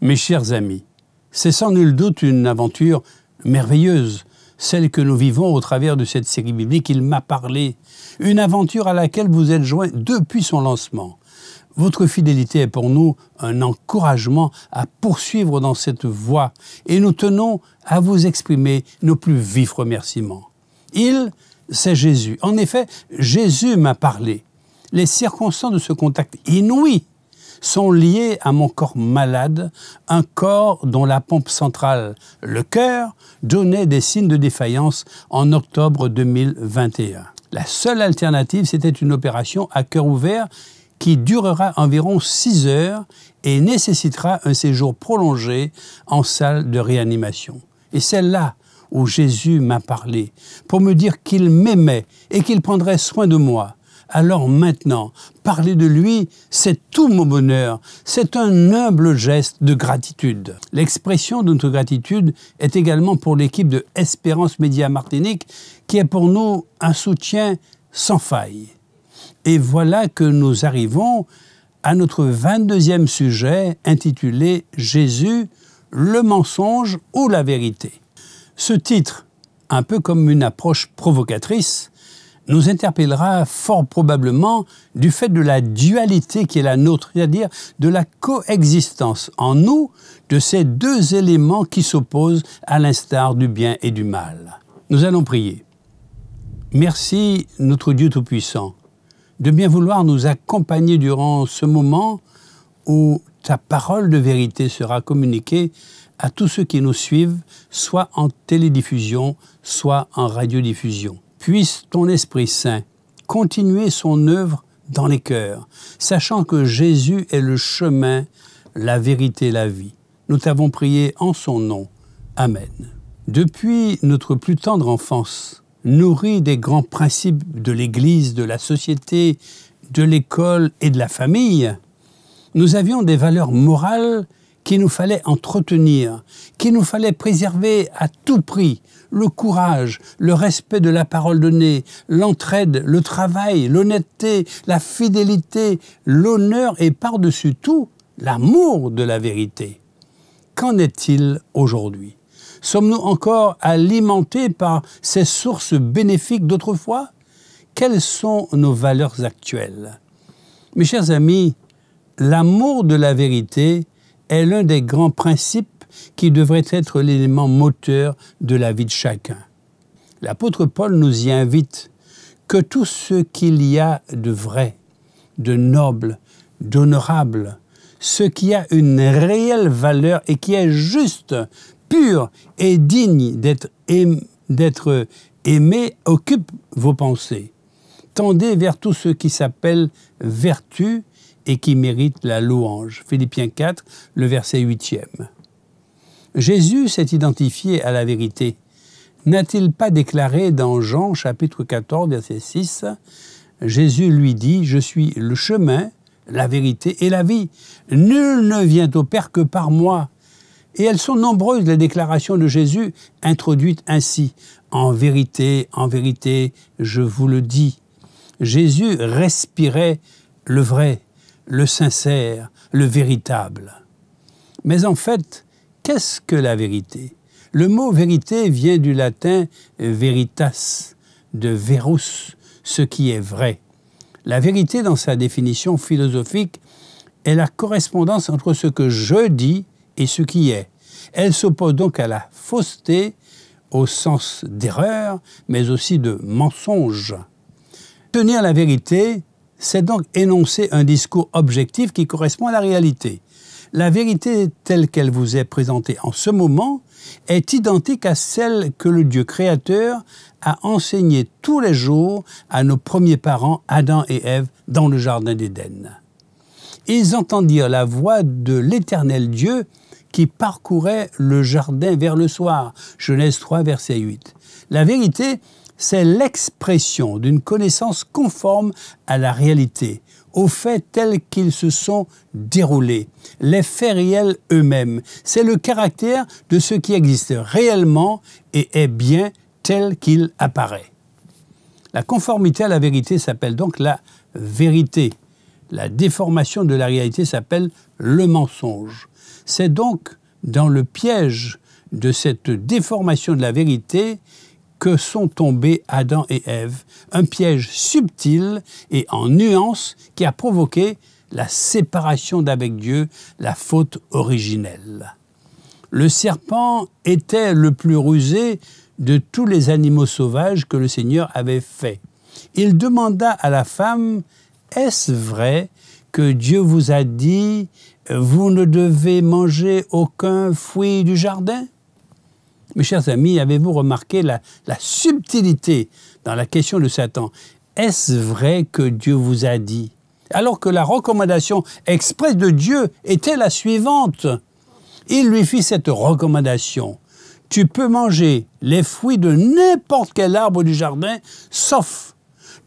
Mes chers amis, c'est sans nul doute une aventure merveilleuse, celle que nous vivons au travers de cette série biblique « Il m'a parlé », une aventure à laquelle vous êtes joints depuis son lancement. Votre fidélité est pour nous un encouragement à poursuivre dans cette voie et nous tenons à vous exprimer nos plus vifs remerciements. Il, c'est Jésus. En effet, Jésus m'a parlé. Les circonstances de ce contact inouï sont liées à mon corps malade, un corps dont la pompe centrale, le cœur, donnait des signes de défaillance en octobre 2021. La seule alternative, c'était une opération à cœur ouvert qui durera environ 6 heures et nécessitera un séjour prolongé en salle de réanimation. Et c'est là où Jésus m'a parlé, pour me dire qu'il m'aimait et qu'il prendrait soin de moi. Alors maintenant, parler de lui, c'est tout mon bonheur. C'est un humble geste de gratitude. L'expression de notre gratitude est également pour l'équipe de Espérance Média Martinique, qui est pour nous un soutien sans faille. Et voilà que nous arrivons à notre 22e sujet intitulé « Jésus, le mensonge ou la vérité ». Ce titre, un peu comme une approche provocatrice, nous interpellera fort probablement du fait de la dualité qui est la nôtre, c'est-à-dire de la coexistence en nous de ces deux éléments qui s'opposent à l'instar du bien et du mal. Nous allons prier. Merci, notre Dieu Tout-Puissant, de bien vouloir nous accompagner durant ce moment où ta parole de vérité sera communiquée à tous ceux qui nous suivent, soit en télédiffusion, soit en radiodiffusion. Puisse ton Esprit Saint continuer son œuvre dans les cœurs, sachant que Jésus est le chemin, la vérité, la vie. Nous t'avons prié en son nom. Amen. Depuis notre plus tendre enfance, nourris des grands principes de l'Église, de la société, de l'école et de la famille, nous avions des valeurs morales qu'il nous fallait entretenir, qu'il nous fallait préserver à tout prix. Le courage, le respect de la parole donnée, l'entraide, le travail, l'honnêteté, la fidélité, l'honneur et par-dessus tout, l'amour de la vérité. Qu'en est-il aujourd'hui? Sommes-nous encore alimentés par ces sources bénéfiques d'autrefois? Quelles sont nos valeurs actuelles? Mes chers amis, l'amour de la vérité est l'un des grands principes qui devrait être l'élément moteur de la vie de chacun. L'apôtre Paul nous y invite que tout ce qu'il y a de vrai, de noble, d'honorable, ce qui a une réelle valeur et qui est juste, pur et digne d'être aimé occupe vos pensées. Tendez vers tout ce qui s'appelle vertu et qui mérite la louange. Philippiens 4, le verset 8e. Jésus s'est identifié à la vérité. N'a-t-il pas déclaré dans Jean chapitre 14, verset 6, Jésus lui dit, « Je suis le chemin, la vérité et la vie. Nul ne vient au Père que par moi. » Et elles sont nombreuses les déclarations de Jésus introduites ainsi. « En vérité, je vous le dis. » Jésus respirait le vrai, le sincère, le véritable. Mais en fait, qu'est-ce que la vérité? Le mot « vérité » vient du latin « veritas », de « verus », ce qui est vrai. La vérité, dans sa définition philosophique, est la correspondance entre ce que je dis et ce qui est. Elle s'oppose donc à la fausseté, au sens d'erreur, mais aussi de mensonge. Tenir la vérité, c'est donc énoncer un discours objectif qui correspond à la réalité. La vérité telle qu'elle vous est présentée en ce moment est identique à celle que le Dieu créateur a enseignée tous les jours à nos premiers parents, Adam et Ève, dans le jardin d'Éden. Ils entendirent la voix de l'Éternel Dieu qui parcourait le jardin vers le soir. Genèse 3, verset 8. La vérité, c'est l'expression d'une connaissance conforme à la réalité, aux faits tels qu'ils se sont déroulés, les faits réels eux-mêmes. C'est le caractère de ce qui existe réellement et est bien tel qu'il apparaît. La conformité à la vérité s'appelle donc la vérité. La déformation de la réalité s'appelle le mensonge. C'est donc dans le piège de cette déformation de la vérité que sont tombés Adam et Ève, un piège subtil et en nuances qui a provoqué la séparation d'avec Dieu, la faute originelle. Le serpent était le plus rusé de tous les animaux sauvages que le Seigneur avait faits. Il demanda à la femme, « Est-ce vrai que Dieu vous a dit, vous ne devez manger aucun fruit du jardin ?» Mes chers amis, avez-vous remarqué la subtilité dans la question de Satan? Est-ce vrai que Dieu vous a dit? Alors que la recommandation expresse de Dieu était la suivante. Il lui fit cette recommandation. Tu peux manger les fruits de n'importe quel arbre du jardin, sauf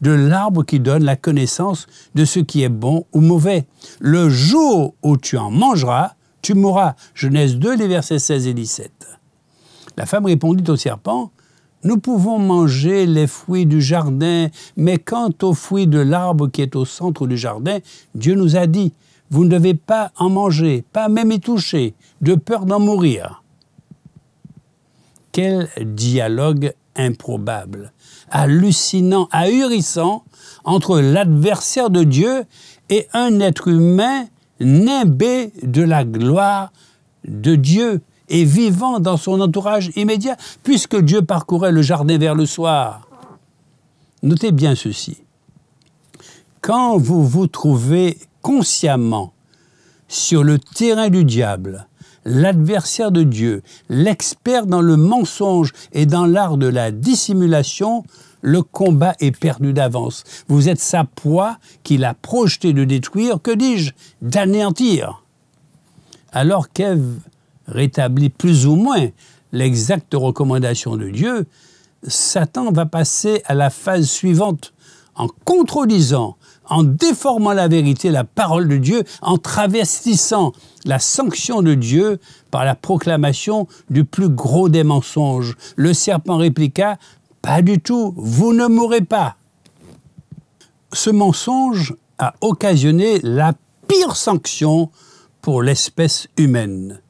de l'arbre qui donne la connaissance de ce qui est bon ou mauvais. Le jour où tu en mangeras, tu mourras. Genèse 2, les versets 16 et 17. La femme répondit au serpent, « Nous pouvons manger les fruits du jardin, mais quant aux fruits de l'arbre qui est au centre du jardin, Dieu nous a dit, « Vous ne devez pas en manger, pas même y toucher, de peur d'en mourir. » Quel dialogue improbable, hallucinant, ahurissant entre l'adversaire de Dieu et un être humain nimbé de la gloire de Dieu et vivant dans son entourage immédiat, puisque Dieu parcourait le jardin vers le soir. Notez bien ceci. Quand vous vous trouvez consciemment sur le terrain du diable, l'adversaire de Dieu, l'expert dans le mensonge et dans l'art de la dissimulation, le combat est perdu d'avance. Vous êtes sa proie qu'il a projeté de détruire, que dis-je, d'anéantir. Alors qu'Ève rétablit plus ou moins l'exacte recommandation de Dieu, Satan va passer à la phase suivante en contredisant, en déformant la vérité, la parole de Dieu, en travestissant la sanction de Dieu par la proclamation du plus gros des mensonges. Le serpent répliqua, « Pas du tout, vous ne mourrez pas. » Ce mensonge a occasionné la pire sanction pour l'espèce humaine.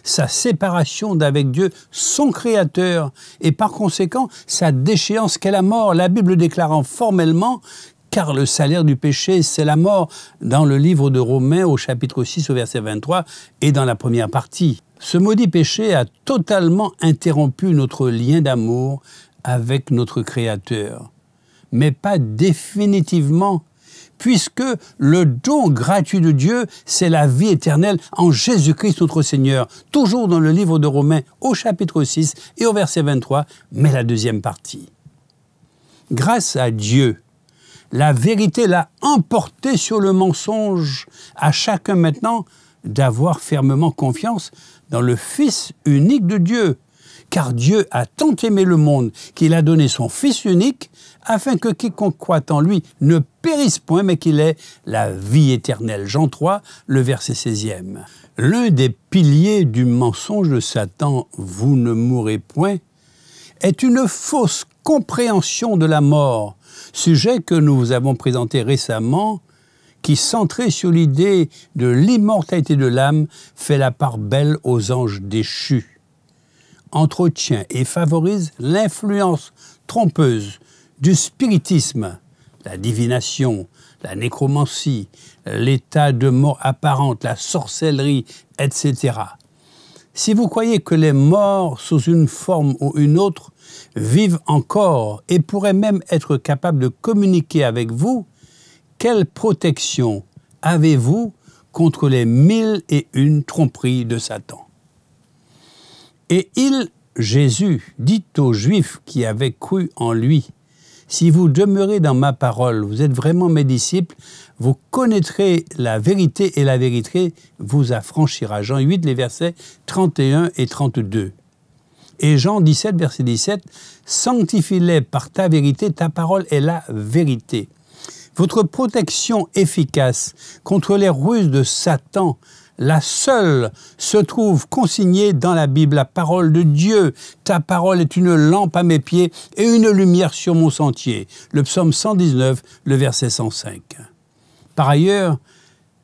Sa séparation d'avec Dieu, son Créateur, et par conséquent, sa déchéance qu'est la mort. La Bible déclarant formellement « Car le salaire du péché, c'est la mort » dans le livre de Romains au chapitre 6 au verset 23 et dans la première partie. Ce maudit péché a totalement interrompu notre lien d'amour avec notre Créateur, mais pas définitivement, puisque le don gratuit de Dieu, c'est la vie éternelle en Jésus-Christ notre Seigneur, toujours dans le livre de Romains au chapitre 6 et au verset 23, mais la deuxième partie. Grâce à Dieu, la vérité l'a emporté sur le mensonge, à chacun maintenant d'avoir fermement confiance dans le Fils unique de Dieu. Car Dieu a tant aimé le monde qu'il a donné son Fils unique afin que quiconque croit en lui ne périsse point, mais qu'il ait la vie éternelle. Jean 3, le verset 16e. L'un des piliers du mensonge de Satan, « Vous ne mourrez point », est une fausse compréhension de la mort, sujet que nous vous avons présenté récemment, qui, centré sur l'idée de l'immortalité de l'âme, fait la part belle aux anges déchus, entretient et favorise l'influence trompeuse du spiritisme, la divination, la nécromancie, l'état de mort apparente, la sorcellerie, etc. Si vous croyez que les morts, sous une forme ou une autre, vivent encore et pourraient même être capables de communiquer avec vous, quelle protection avez-vous contre les 1001 tromperies de Satan? Et il, Jésus, dit aux Juifs qui avaient cru en lui, Si vous demeurez dans ma parole, vous êtes vraiment mes disciples, vous connaîtrez la vérité et la vérité vous affranchira. Jean 8, les versets 31 et 32. Et Jean 17, verset 17, « Sanctifie-les par ta vérité, ta parole est la vérité. » Votre protection efficace contre les ruses de Satan, la seule, se trouve consignée dans la Bible, la parole de Dieu. Ta parole est une lampe à mes pieds et une lumière sur mon sentier. Le psaume 119, le verset 105. Par ailleurs,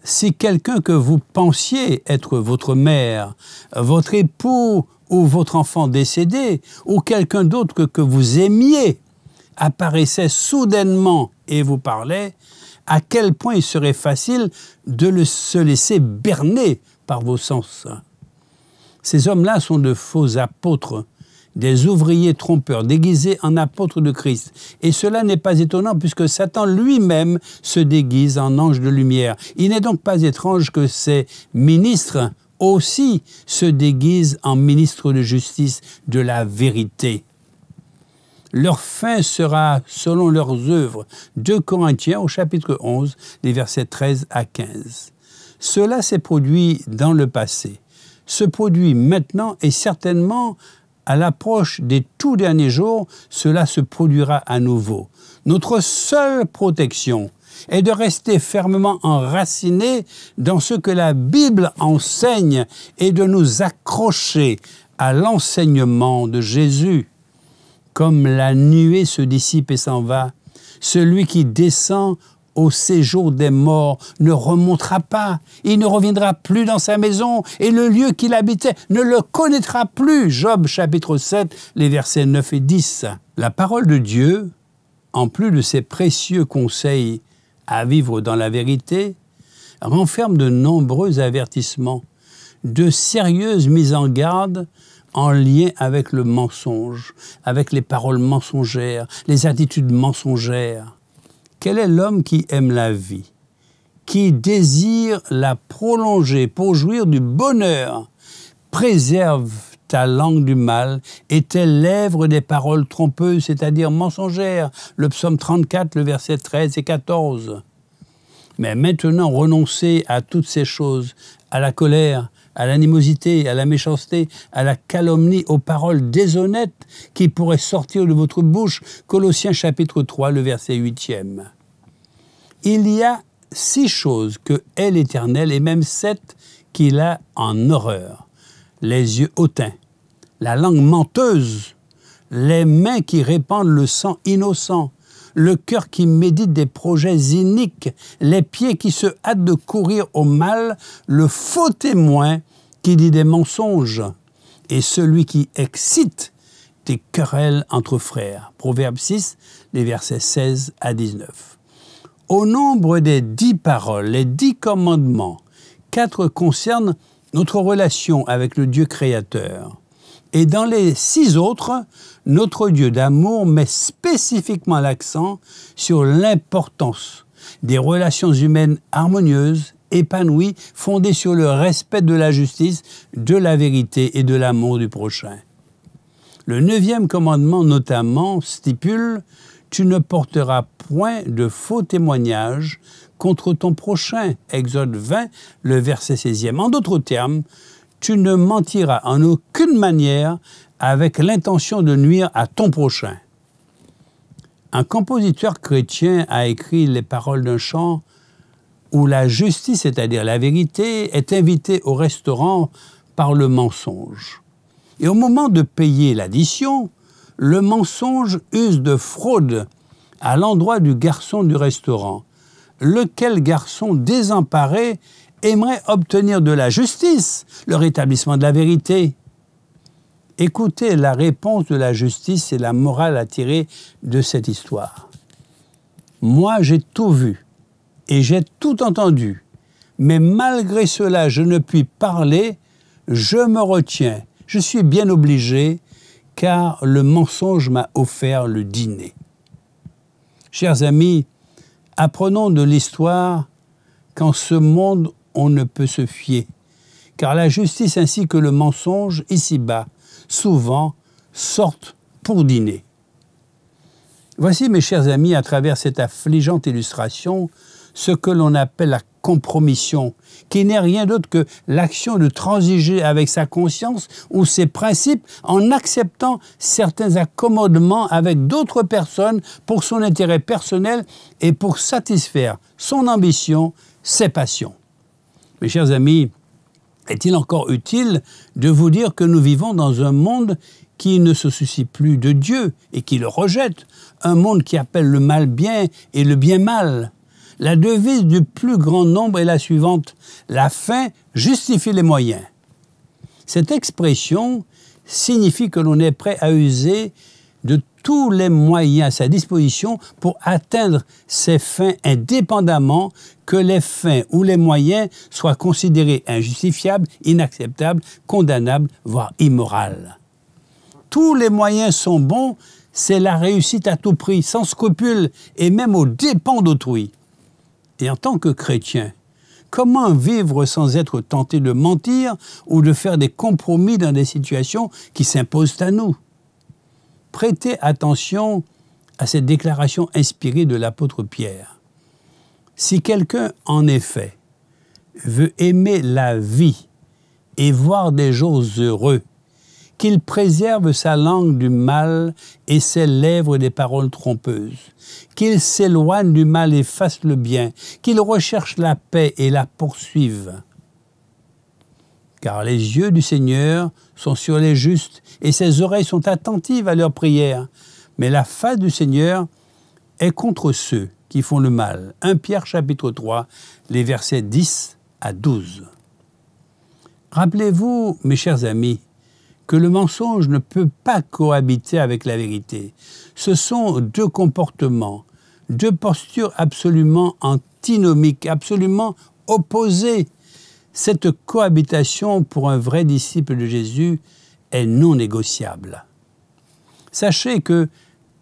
si quelqu'un que vous pensiez être votre mère, votre époux ou votre enfant décédé, ou quelqu'un d'autre que vous aimiez, apparaissait soudainement et vous parlait, à quel point il serait facile de se laisser berner par vos sens. Ces hommes-là sont de faux apôtres, des ouvriers trompeurs déguisés en apôtres de Christ. Et cela n'est pas étonnant puisque Satan lui-même se déguise en ange de lumière. Il n'est donc pas étrange que ces ministres aussi se déguisent en ministres de justice de la vérité. Leur fin sera selon leurs œuvres. 2 Corinthiens au chapitre 11, les versets 13 à 15. Cela s'est produit dans le passé, se produit maintenant et certainement à l'approche des tout derniers jours, cela se produira à nouveau. Notre seule protection est de rester fermement enracinés dans ce que la Bible enseigne et de nous accrocher à l'enseignement de Jésus. Comme la nuée se dissipe et s'en va, celui qui descend au séjour des morts ne remontera pas, il ne reviendra plus dans sa maison, et le lieu qu'il habitait ne le connaîtra plus. Job chapitre 7, les versets 9 et 10. La parole de Dieu, en plus de ses précieux conseils à vivre dans la vérité, renferme de nombreux avertissements, de sérieuses mises en garde en lien avec le mensonge, avec les paroles mensongères, les attitudes mensongères. Quel est l'homme qui aime la vie, qui désire la prolonger pour jouir du bonheur? Préserve ta langue du mal et tes lèvres des paroles trompeuses, c'est-à-dire mensongères. Le psaume 34, le verset 13 et 14. Mais maintenant, renoncez à toutes ces choses, à la colère, à l'animosité, à la méchanceté, à la calomnie, aux paroles déshonnêtes qui pourraient sortir de votre bouche. Colossiens chapitre 3, le verset 8e. Il y a 6 choses que est l'Éternel, et même 7 qu'il a en horreur. Les yeux hautains, la langue menteuse, les mains qui répandent le sang innocent, le cœur qui médite des projets iniques, les pieds qui se hâtent de courir au mal, le faux témoin qui dit des mensonges, et celui qui excite des querelles entre frères. Proverbe 6, les versets 16 à 19. Au nombre des 10 paroles, les 10 commandements, 4 concernent notre relation avec le Dieu créateur. Et dans les 6 autres, notre Dieu d'amour met spécifiquement l'accent sur l'importance des relations humaines harmonieuses, épanouies, fondées sur le respect de la justice, de la vérité et de l'amour du prochain. Le 9e commandement notamment stipule « Tu ne porteras point de faux témoignages contre ton prochain » Exode 20, le verset 16e. En d'autres termes, tu ne mentiras en aucune manière avec l'intention de nuire à ton prochain. Un compositeur chrétien a écrit les paroles d'un chant où la justice, c'est-à-dire la vérité, est invitée au restaurant par le mensonge. Et au moment de payer l'addition, le mensonge use de fraude à l'endroit du garçon du restaurant, lequel garçon désemparé aimerait obtenir de la justice le rétablissement de la vérité. Écoutez la réponse de la justice et la morale à tirer de cette histoire. « Moi, j'ai tout vu et j'ai tout entendu, mais malgré cela, je ne puis parler, je me retiens, je suis bien obligé, car le mensonge m'a offert le dîner. » Chers amis, apprenons de l'histoire qu'en ce monde, on ne peut se fier, car la justice ainsi que le mensonge, ici-bas, souvent, sortent pour dîner. Voici, mes chers amis, à travers cette affligeante illustration, ce que l'on appelle la compromission, qui n'est rien d'autre que l'action de transiger avec sa conscience ou ses principes en acceptant certains accommodements avec d'autres personnes pour son intérêt personnel et pour satisfaire son ambition, ses passions. Mes chers amis, est-il encore utile de vous dire que nous vivons dans un monde qui ne se soucie plus de Dieu et qui le rejette, un monde qui appelle le mal bien et le bien mal? La devise du plus grand nombre est la suivante: la fin justifie les moyens. Cette expression signifie que l'on est prêt à user de tous les moyens à sa disposition pour atteindre ses fins indépendamment que les fins ou les moyens soient considérés injustifiables, inacceptables, condamnables, voire immoraux. Tous les moyens sont bons, c'est la réussite à tout prix, sans scrupule et même aux dépens d'autrui. Et en tant que chrétien, comment vivre sans être tenté de mentir ou de faire des compromis dans des situations qui s'imposent à nous? Prêtez attention à cette déclaration inspirée de l'apôtre Pierre. Si quelqu'un, en effet, veut aimer la vie et voir des jours heureux, qu'il préserve sa langue du mal et ses lèvres des paroles trompeuses, qu'il s'éloigne du mal et fasse le bien, qu'il recherche la paix et la poursuive. Car les yeux du Seigneur sont sur les justes et ses oreilles sont attentives à leurs prières. Mais la face du Seigneur est contre ceux qui font le mal. 1 Pierre chapitre 3, les versets 10 à 12. Rappelez-vous, mes chers amis, que le mensonge ne peut pas cohabiter avec la vérité. Ce sont deux comportements, deux postures absolument antinomiques, absolument opposées. Cette cohabitation pour un vrai disciple de Jésus est non négociable. Sachez que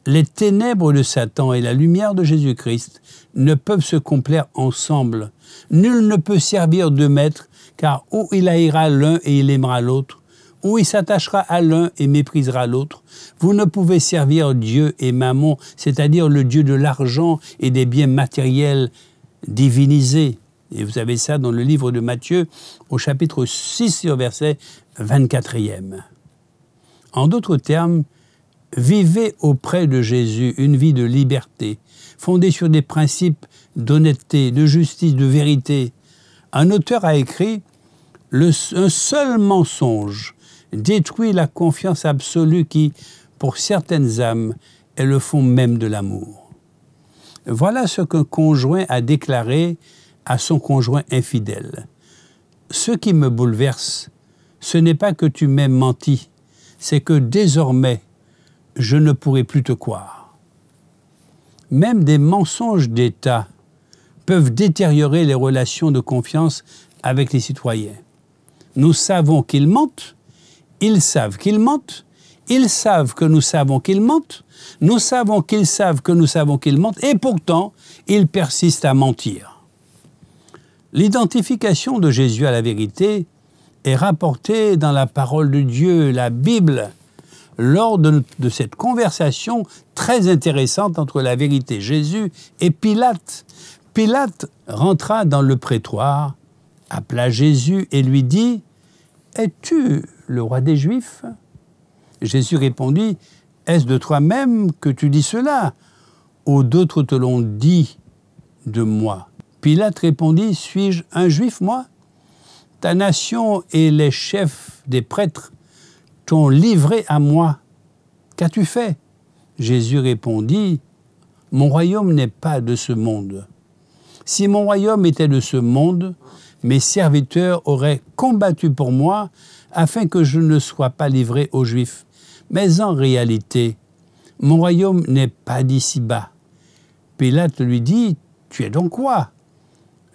les ténèbres de Satan et la lumière de Jésus-Christ ne peuvent se complaire ensemble. Nul ne peut servir de maître, car ou il haïra l'un et il aimera l'autre, ou il s'attachera à l'un et méprisera l'autre. Vous ne pouvez servir Dieu et Mammon, c'est-à-dire le Dieu de l'argent et des biens matériels divinisés. Et vous avez ça dans le livre de Matthieu, au chapitre 6, au verset 24e. En d'autres termes, vivez auprès de Jésus une vie de liberté, fondée sur des principes d'honnêteté, de justice, de vérité. Un auteur a écrit « Un seul mensonge détruit la confiance absolue qui, pour certaines âmes, est le fond même de l'amour. » Voilà ce qu'un conjoint a déclaré à son conjoint infidèle. « Ce qui me bouleverse, ce n'est pas que tu m'aies menti, c'est que désormais, je ne pourrai plus te croire. » Même des mensonges d'État peuvent détériorer les relations de confiance avec les citoyens. Nous savons qu'ils mentent, ils savent qu'ils mentent, ils savent que nous savons qu'ils mentent, nous savons qu'ils savent que nous savons qu'ils mentent, et pourtant, ils persistent à mentir. L'identification de Jésus à la vérité est rapportée dans la parole de Dieu, la Bible, lors de cette conversation très intéressante entre la vérité Jésus et Pilate. Pilate rentra dans le prétoire, appela Jésus et lui dit « Es-tu le roi des Juifs ?» Jésus répondit « Est-ce de toi-même que tu dis cela, ou d'autres te l'ont dit de moi ?» Pilate répondit « Suis-je un Juif, moi ? Ta nation et les chefs des prêtres t'ont livré à moi. Qu'as-tu fait ?» Jésus répondit « Mon royaume n'est pas de ce monde. Si mon royaume était de ce monde, mes serviteurs auraient combattu pour moi afin que je ne sois pas livré aux Juifs. Mais en réalité, mon royaume n'est pas d'ici-bas. » Pilate lui dit « Tu es donc roi ?»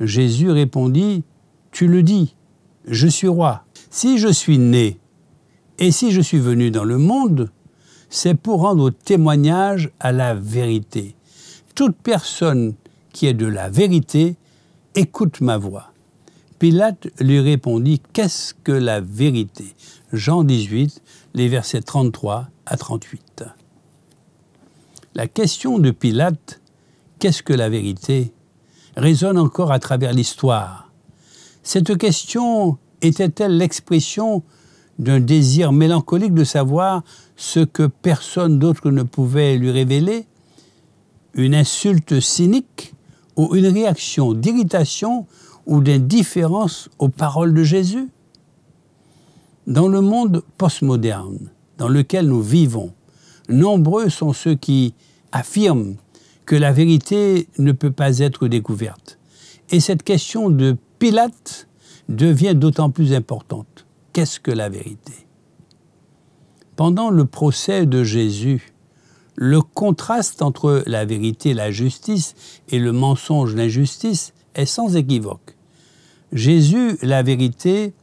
Jésus répondit « Tu le dis, je suis roi. Si je suis né et si je suis venu dans le monde, c'est pour rendre témoignage à la vérité. Toute personne qui est de la vérité écoute ma voix. » Pilate lui répondit « Qu'est-ce que la vérité ?» Jean 18, les versets 33 à 38. La question de Pilate, qu'est-ce que la vérité, résonne encore à travers l'histoire. Cette question était-elle l'expression d'un désir mélancolique de savoir ce que personne d'autre ne pouvait lui révéler? Une insulte cynique ou une réaction d'irritation ou d'indifférence aux paroles de Jésus? Dans le monde postmoderne dans lequel nous vivons, nombreux sont ceux qui affirment que la vérité ne peut pas être découverte. Et cette question de Pilate devient d'autant plus importante. Qu'est-ce que la vérité? Pendant le procès de Jésus, le contraste entre la vérité, la justice, et le mensonge, l'injustice, est sans équivoque. Jésus, la vérité,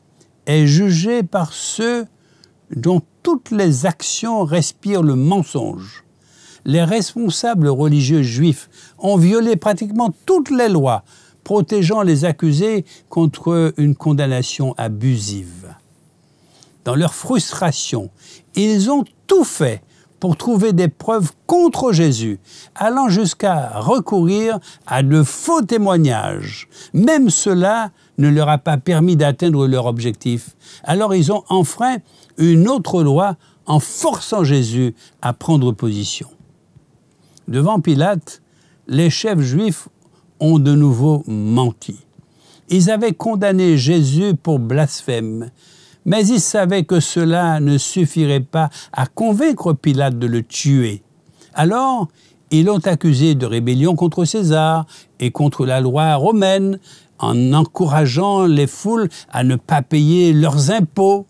est jugé par ceux dont toutes les actions respirent le mensonge. Les responsables religieux juifs ont violé pratiquement toutes les lois protégeant les accusés contre une condamnation abusive. Dans leur frustration, ils ont tout fait pour trouver des preuves contre Jésus, allant jusqu'à recourir à de faux témoignages. Même cela ne leur a pas permis d'atteindre leur objectif. Alors ils ont enfreint une autre loi en forçant Jésus à prendre position. Devant Pilate, les chefs juifs ont de nouveau menti. Ils avaient condamné Jésus pour blasphème, mais ils savaient que cela ne suffirait pas à convaincre Pilate de le tuer. Alors, ils l'ont accusé de rébellion contre César et contre la loi romaine, en encourageant les foules à ne pas payer leurs impôts.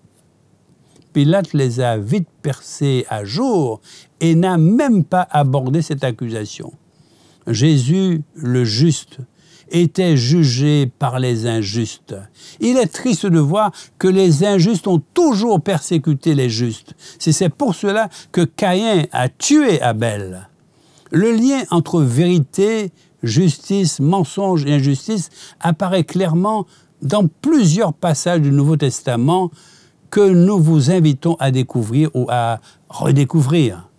Pilate les a vite percés à jour et n'a même pas abordé cette accusation. Jésus, le juste, était jugé par les injustes. Il est triste de voir que les injustes ont toujours persécuté les justes. C'est pour cela que Caïn a tué Abel. Le lien entre vérité, justice, mensonge et injustice apparaît clairement dans plusieurs passages du Nouveau Testament que nous vous invitons à découvrir ou à redécouvrir.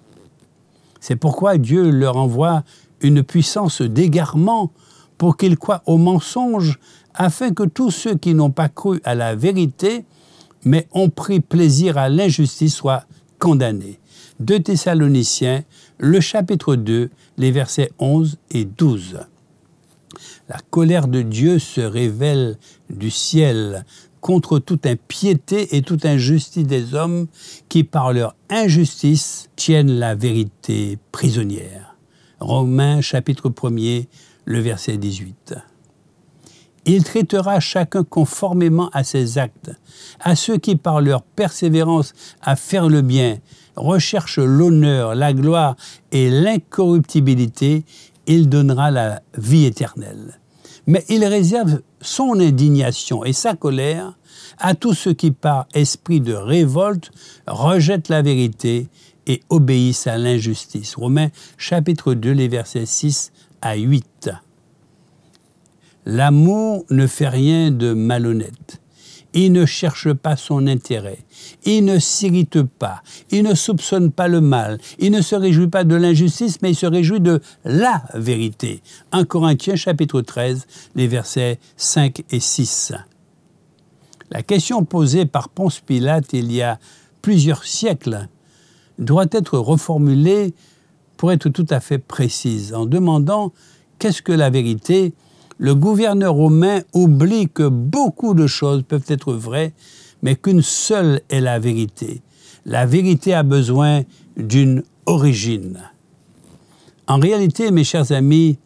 C'est pourquoi Dieu leur envoie une puissance d'égarement pour qu'ils croient au mensonge, afin que tous ceux qui n'ont pas cru à la vérité, mais ont pris plaisir à l'injustice, soient condamnés. 2 Thessaloniciens, le chapitre 2, les versets 11 et 12. La colère de Dieu se révèle du ciel contre toute impiété et toute injustice des hommes qui, par leur injustice, tiennent la vérité prisonnière. Romains, chapitre 1er, le verset 18. Il traitera chacun conformément à ses actes. À ceux qui, par leur persévérance à faire le bien, recherchent l'honneur, la gloire et l'incorruptibilité, il donnera la vie éternelle. Mais il réserve son indignation et sa colère à tous ceux qui, par esprit de révolte, rejettent la vérité et obéissent à l'injustice. Romains, chapitre 2, les versets 6 à 8. L'amour ne fait rien de malhonnête. Il ne cherche pas son intérêt. Il ne s'irrite pas. Il ne soupçonne pas le mal. Il ne se réjouit pas de l'injustice, mais il se réjouit de la vérité. 1 Corinthiens, chapitre 13, les versets 5 et 6. La question posée par Ponce Pilate il y a plusieurs siècles doit être reformulée pour être tout à fait précise, en demandant qu'est-ce que la vérité. Le gouverneur romain oublie que beaucoup de choses peuvent être vraies, mais qu'une seule est la vérité. La vérité a besoin d'une origine. En réalité, mes chers amis,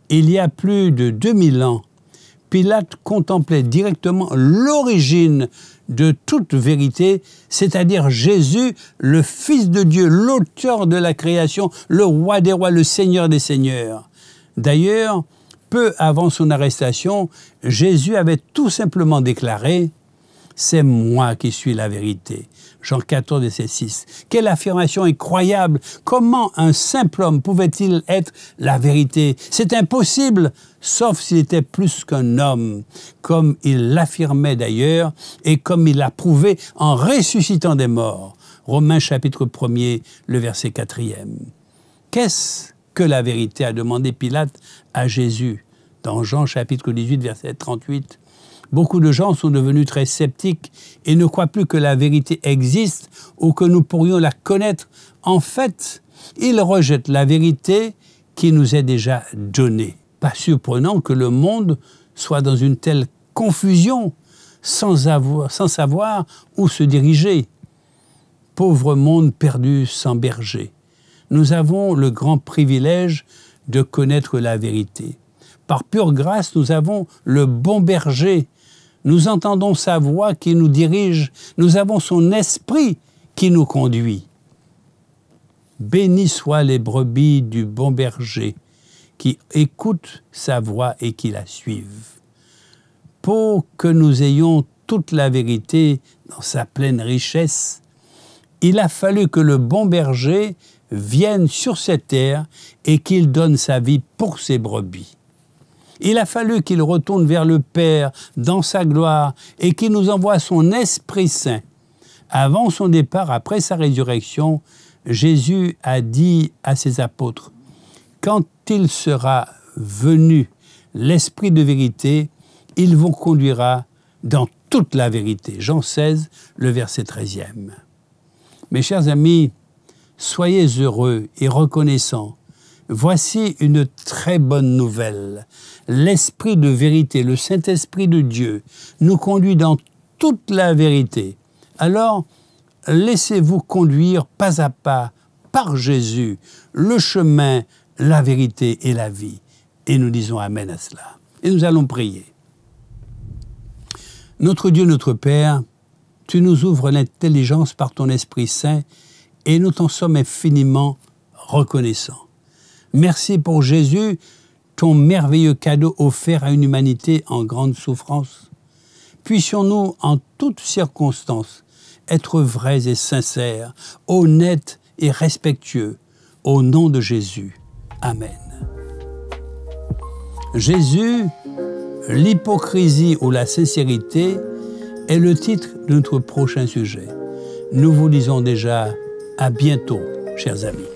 il y a plus de 2000 ans, Pilate contemplait directement l'origine de toute vérité, c'est-à-dire Jésus, le Fils de Dieu, l'auteur de la création, le roi des rois, le Seigneur des seigneurs. D'ailleurs, peu avant son arrestation, Jésus avait tout simplement déclaré « C'est moi qui suis la vérité ». Jean 14, verset 6. Quelle affirmation incroyable! Comment un simple homme pouvait-il être la vérité? C'est impossible, sauf s'il était plus qu'un homme, comme il l'affirmait d'ailleurs et comme il l'a prouvé en ressuscitant des morts. Romains chapitre 1er, le verset 4e. Qu'est-ce que la vérité, a demandé Pilate à Jésus dans Jean chapitre 18, verset 38. Beaucoup de gens sont devenus très sceptiques et ne croient plus que la vérité existe ou que nous pourrions la connaître. En fait, ils rejettent la vérité qui nous est déjà donnée. Pas surprenant que le monde soit dans une telle confusion sans savoir où se diriger. Pauvre monde perdu sans berger. Nous avons le grand privilège de connaître la vérité. Par pure grâce, nous avons le bon berger. Nous entendons sa voix qui nous dirige. Nous avons son esprit qui nous conduit. Bénis soient les brebis du bon berger qui écoutent sa voix et qui la suivent. Pour que nous ayons toute la vérité dans sa pleine richesse, il a fallu que le bon berger vienne sur cette terre et qu'il donne sa vie pour ses brebis. Il a fallu qu'il retourne vers le Père dans sa gloire et qu'il nous envoie son Esprit Saint. Avant son départ, après sa résurrection, Jésus a dit à ses apôtres, « Quand il sera venu, l'Esprit de vérité, il vous conduira dans toute la vérité. » Jean 16, le verset 13e. Mes chers amis, soyez heureux et reconnaissants. Voici une très bonne nouvelle. L'Esprit de vérité, le Saint-Esprit de Dieu, nous conduit dans toute la vérité. Alors, laissez-vous conduire pas à pas par Jésus, le chemin, la vérité et la vie. Et nous disons Amen à cela. Et nous allons prier. Notre Dieu, notre Père, tu nous ouvres l'intelligence par ton Esprit Saint et nous t'en sommes infiniment reconnaissants. Merci pour Jésus, ton merveilleux cadeau offert à une humanité en grande souffrance. Puissions-nous, en toutes circonstances, être vrais et sincères, honnêtes et respectueux, au nom de Jésus. Amen. Jésus, l'hypocrisie ou la sincérité est le titre de notre prochain sujet. Nous vous disons déjà à bientôt, chers amis.